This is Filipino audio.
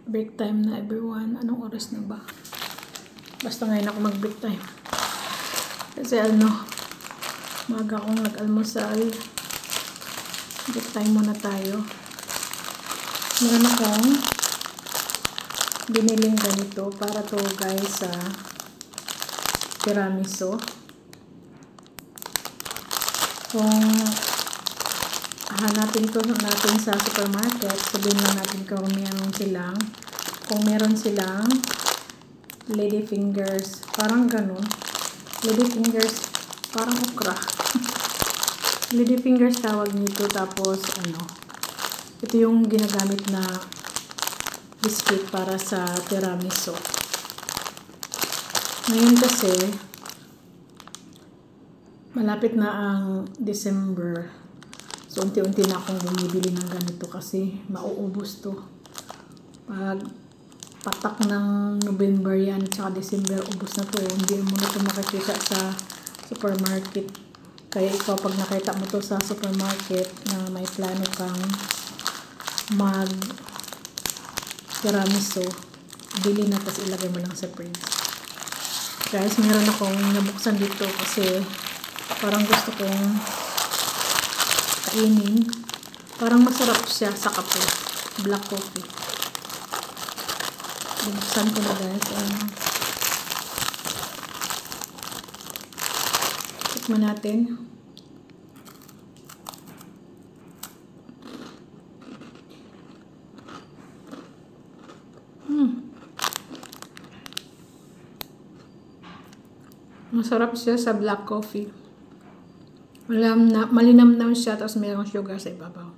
Break time na everyone. Anong oras na ba? Basta ngayon ako mag-break time. Kasi maaga akong nag-almusal. Break time muna tayo. Meron akong biniling ganito para to guys sa tiramisu. Kung hanapin ko natin sa supermarket, sabihin lang natin kung meron silang lady fingers, parang ganun. Lady fingers, parang okra. Lady fingers tawag nito. Tapos ito yung ginagamit na biscuit para sa tiramisu. Ngayon kasi malapit na ang December. So, unti-unti na akong bumibili ng ganito kasi mauubos to. Pag patak ng November yan, tsaka December, ubos na to. Hindi mo na to makikita sa supermarket. Kaya ikaw, pag nakita mo to sa supermarket na may plano kang tiramisu, bili na, tapos ilagay mo lang sa fridge. Guys, meron akong nabuksan dito kasi parang gusto kong kainin. Parang masarap siya sa kape. Black coffee. Buksan ko na guys. Tikman natin. Masarap siya sa black coffee. Malinamnam siya, tapos mayroong sugar sa ibabaw.